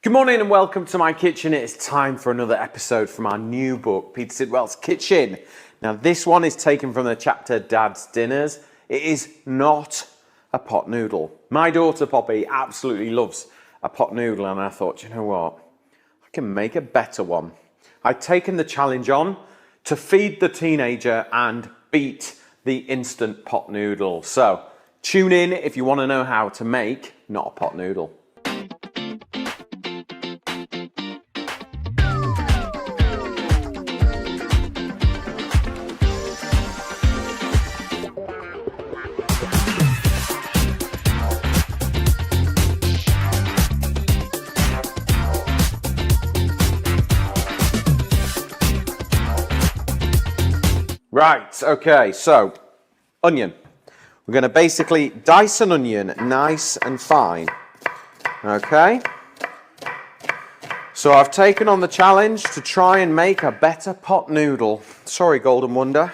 Good morning and welcome to my kitchen. It's time for another episode from our new book, Peter Sidwell's Kitchen. Now this one is taken from the chapter Dad's Dinners. It is not a pot noodle. My daughter Poppy absolutely loves a pot noodle and I thought, you know what, I can make a better one. I've taken the challenge on to feed the teenager and beat the instant pot noodle. So tune in if you want to know how to make not a pot noodle. Right, okay, so onion. We're going to basically dice an onion nice and fine. Okay? So I've taken on the challenge to try and make a better pot noodle. Sorry, Golden Wonder,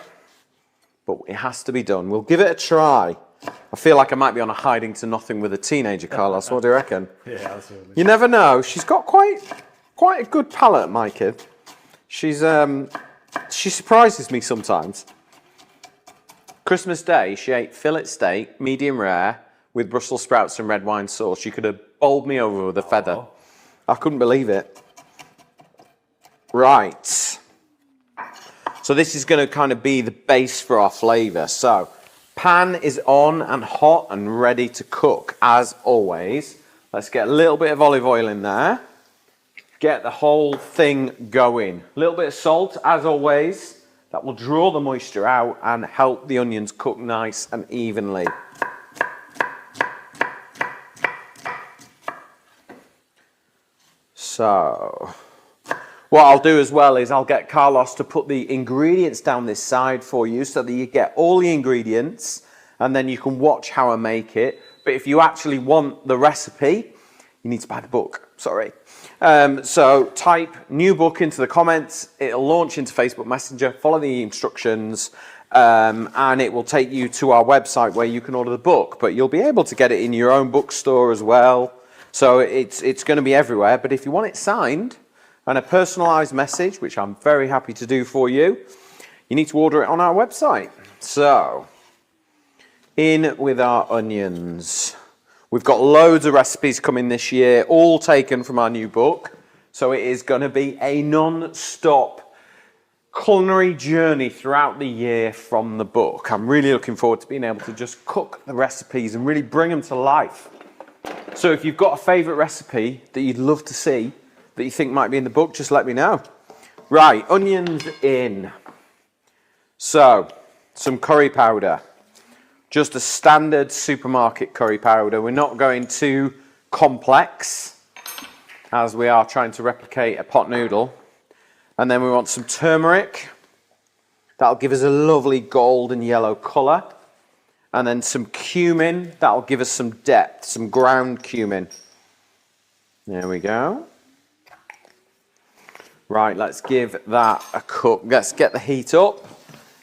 but it has to be done. We'll give it a try. I feel like I might be on a hiding to nothing with a teenager, Carlos. What do you reckon? Yeah, absolutely. You never know. She's got quite a good palate, my kid. She surprises me sometimes. Christmas Day, she ate fillet steak, medium rare, with Brussels sprouts and red wine sauce. She could have bowled me over with a feather. I couldn't believe it. Right. So this is going to kind of be the base for our flavour. So, pan is on and hot and ready to cook, as always. Let's get a little bit of olive oil in there. Get the whole thing going. A little bit of salt, as always. That will draw the moisture out and help the onions cook nice and evenly. So, what I'll do as well is I'll get Carlos to put the ingredients down this side for you so that you get all the ingredients and then you can watch how I make it. But if you actually want the recipe, you need to buy the book. Sorry. So type new book into the comments. It'll launch into Facebook Messenger. Follow the instructions and it will take you to our website where you can order the book. But you'll be able to get it in your own bookstore as well. So it's going to be everywhere. But if you want it signed and a personalised message, which I'm very happy to do for you, you need to order it on our website. So in with our onions. We've got loads of recipes coming this year, all taken from our new book. So it is going to be a non-stop culinary journey throughout the year from the book. I'm really looking forward to being able to just cook the recipes and really bring them to life. So if you've got a favourite recipe that you'd love to see, that you think might be in the book, just let me know. Right, onions in. So, some curry powder. Just a standard supermarket curry powder. We're not going too complex as we are trying to replicate a pot noodle. And then we want some turmeric. That'll give us a lovely golden yellow colour. And then some cumin. That'll give us some depth, some ground cumin. There we go. Right, let's give that a cook. Let's get the heat up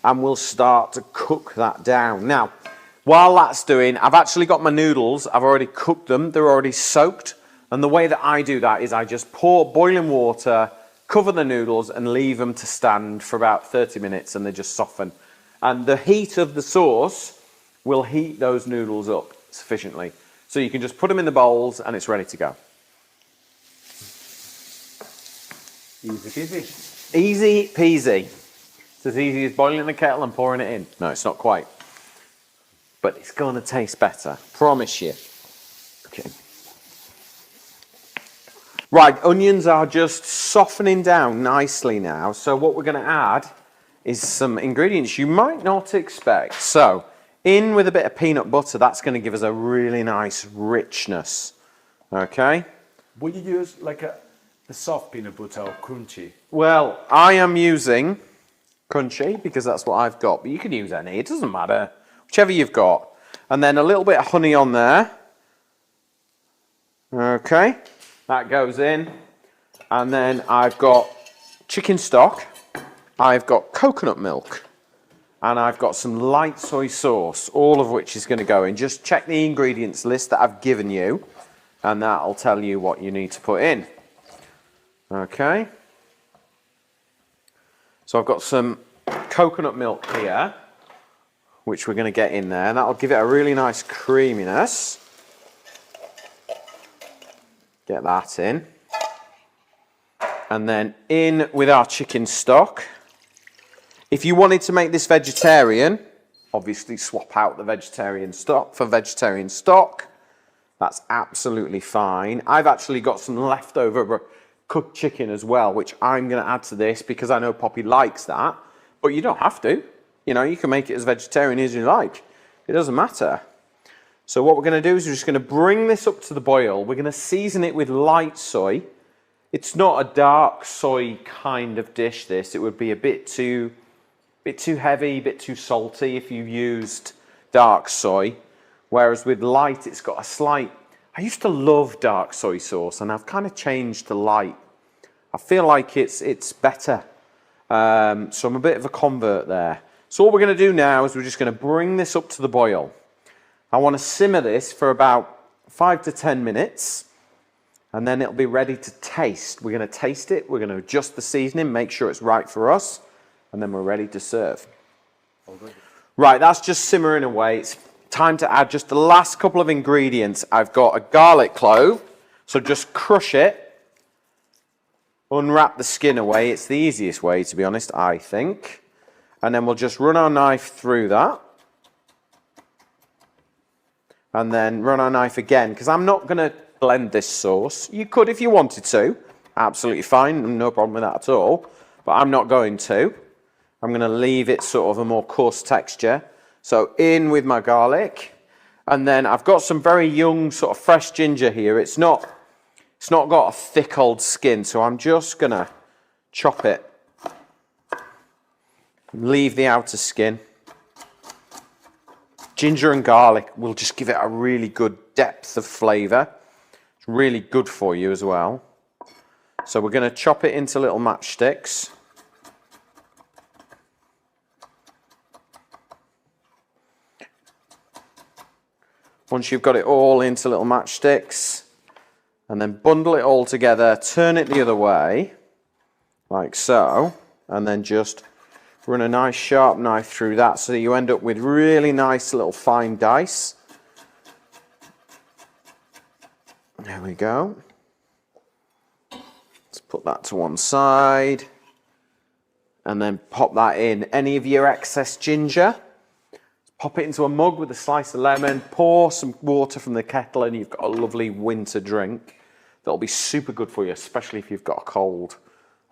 and we'll start to cook that down. Now, while that's doing, I've actually got my noodles. I've already cooked them. They're already soaked. And the way that I do that is I just pour boiling water, cover the noodles and leave them to stand for about 30 minutes and they just soften. And the heat of the sauce will heat those noodles up sufficiently. So you can just put them in the bowls and it's ready to go. Easy peasy. Easy peasy. It's as easy as boiling the kettle and pouring it in. No, it's not quite. But it's going to taste better. Promise you. Okay. Right, onions are just softening down nicely now. So what we're going to add is some ingredients you might not expect. So, in with a bit of peanut butter. That's going to give us a really nice richness. Okay? Would you use like a soft peanut butter or crunchy? Well, I am using crunchy because that's what I've got. But you can use any. It doesn't matter. Whichever you've got. And then a little bit of honey on there. Okay. That goes in. And then I've got chicken stock. I've got coconut milk. And I've got some light soy sauce. All of which is going to go in. Just check the ingredients list that I've given you. and that'll tell you what you need to put in. Okay. So I've got some coconut milk here, which we're going to get in there, and that'll give it a really nice creaminess. Get that in. And then in with our chicken stock. If you wanted to make this vegetarian, obviously swap out the vegetarian stock for vegetarian stock. That's absolutely fine. I've actually got some leftover cooked chicken as well, which I'm going to add to this because I know Poppy likes that. But you don't have to. You know, you can make it as vegetarian as you like. It doesn't matter. So what we're going to do is we're just going to bring this up to the boil. We're going to season it with light soy. It's not a dark soy kind of dish, this. It would be a bit too heavy, a bit too salty if you used dark soy. Whereas with light, it's got a slight... I used to love dark soy sauce, and I've kind of changed to light. I feel like it's better. So I'm a bit of a convert there. So what we're going to do now is we're just going to bring this up to the boil. I want to simmer this for about 5 to 10 minutes. And then it'll be ready to taste. We're going to taste it. We're going to adjust the seasoning, make sure it's right for us. And then we're ready to serve. Right, that's just simmering away. It's time to add just the last couple of ingredients. I've got a garlic clove. So just crush it. Unwrap the skin away. It's the easiest way, to be honest, I think. And then we'll just run our knife through that. And then run our knife again, because I'm not going to blend this sauce. You could if you wanted to. Absolutely fine, no problem with that at all. But I'm not going to. I'm going to leave it sort of a more coarse texture. So in with my garlic. And then I've got some very young sort of fresh ginger here. It's not got a thick old skin, so I'm just going to chop it. Leave the outer skin. Ginger and garlic will just give it a really good depth of flavour. It's really good for you as well. So we're going to chop it into little matchsticks. Once you've got it all into little matchsticks, and then bundle it all together, turn it the other way, like so, and then just run a nice sharp knife through that so that you end up with really nice little fine dice. There we go. Let's put that to one side. And then pop that in. Any of your excess ginger, pop it into a mug with a slice of lemon, pour some water from the kettle, and you've got a lovely winter drink that'll be super good for you, especially if you've got a cold.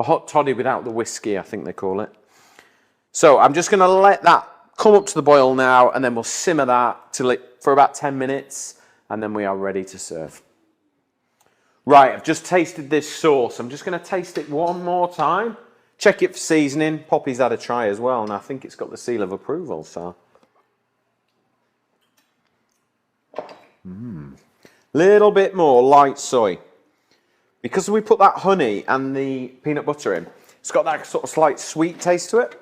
A hot toddy without the whiskey, I think they call it. So I'm just going to let that come up to the boil now, and then we'll simmer that for about 10 minutes, and then we are ready to serve. Right, I've just tasted this sauce. I'm just going to taste it one more time. Check it for seasoning. Poppy's had a try as well, and I think it's got the seal of approval, so... Little bit more light soy. Because we put that honey and the peanut butter in, it's got that sort of slight sweet taste to it.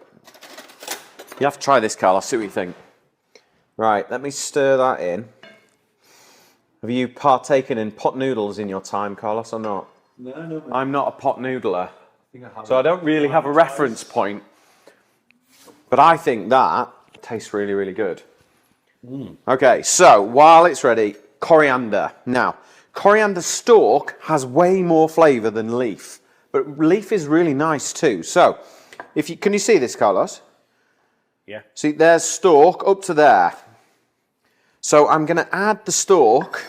You have to try this, Carl. I'll see what you think. Right, let me stir that in. Have you partaken in pot noodles in your time, Carlos, or not? No. I'm not a pot noodler, so I don't really have a reference point. But I think that tastes really, really good. Okay, so while it's ready, coriander. Now, coriander stalk has way more flavour than leaf, but leaf is really nice too. So, can you see this, Carlos? Yeah. See, there's stalk up to there. So I'm going to add the stalk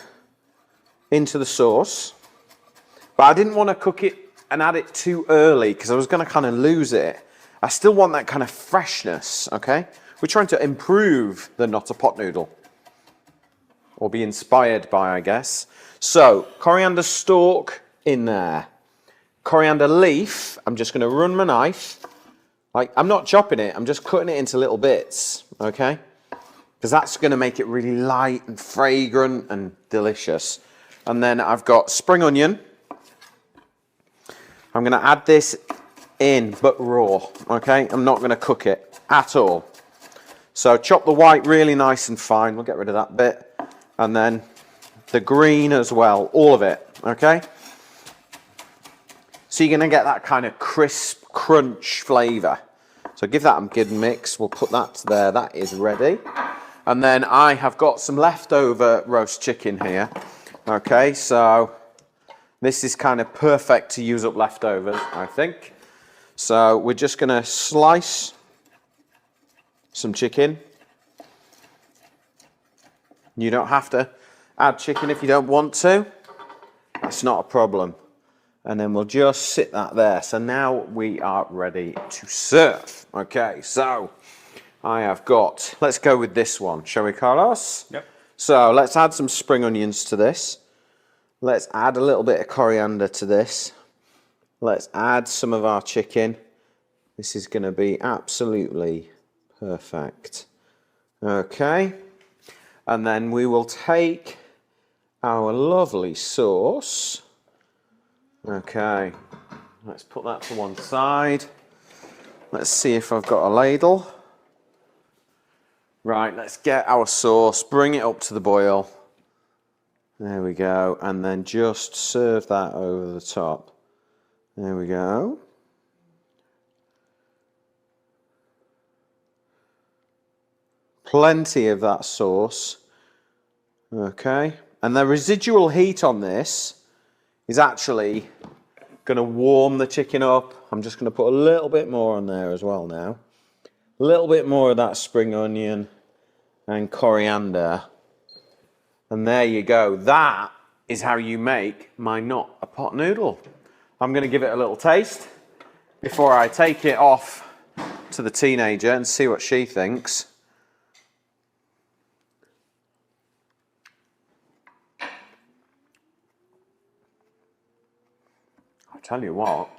into the sauce, but I didn't want to cook it and add it too early because I was going to kind of lose it. I still want that kind of freshness, okay? We're trying to improve the not a pot noodle, or be inspired by, I guess. So, coriander stalk in there. Coriander leaf, I'm just going to run my knife. I'm not chopping it, I'm just cutting it into little bits, okay? Because that's going to make it really light and fragrant and delicious. And then I've got spring onion. I'm going to add this in, but raw, okay? I'm not going to cook it at all. So chop the white really nice and fine. We'll get rid of that bit. And then the green as well, all of it, okay? So you're going to get that kind of crisp crunch flavour. So give that a good mix. We'll put that there. That is ready. And then I have got some leftover roast chicken here. Okay, so this is kind of perfect to use up leftovers, I think. So we're just going to slice some chicken. You don't have to add chicken if you don't want to. That's not a problem. And then we'll just sit that there. So now we are ready to serve. Okay, so I have got, let's go with this one. Shall we, Carlos? Yep. So let's add some spring onions to this. Let's add a little bit of coriander to this. Let's add some of our chicken. This is going to be absolutely perfect. Okay. And then we will take our lovely sauce. Okay, let's put that to one side. Let's see if I've got a ladle. Right, let's get our sauce, bring it up to the boil. There we go, and then just serve that over the top. There we go. Plenty of that sauce. Okay, and the residual heat on this is actually going to warm the chicken up. I'm just going to put a little bit more on there as well now. A little bit more of that spring onion and coriander. And there you go. That is how you make my not a pot noodle. I'm going to give it a little taste before I take it off to the teenager and see what she thinks. Tell you what,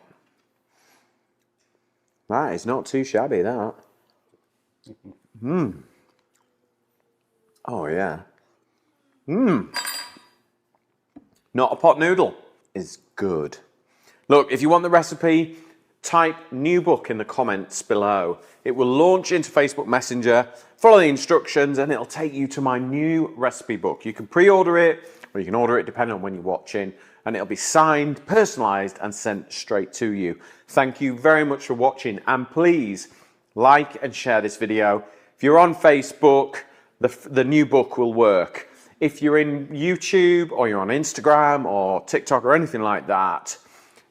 that is not too shabby, that. Oh, yeah. Not a pot noodle is good. Look, if you want the recipe, type new book in the comments below. It will launch into Facebook Messenger, follow the instructions, and it'll take you to my new recipe book. You can pre-order it, or you can order it depending on when you're watching, and it'll be signed, personalised, and sent straight to you. Thank you very much for watching, and please like and share this video. If you're on Facebook, the new book will work. If you're in YouTube, or you're on Instagram, or TikTok, or anything like that,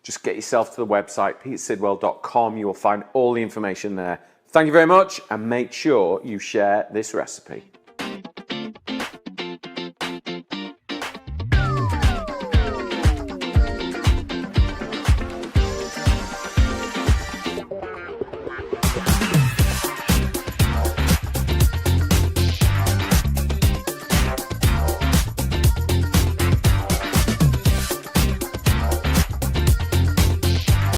just get yourself to the website, petersidwell.com. You will find all the information there. Thank you very much, and make sure you share this recipe.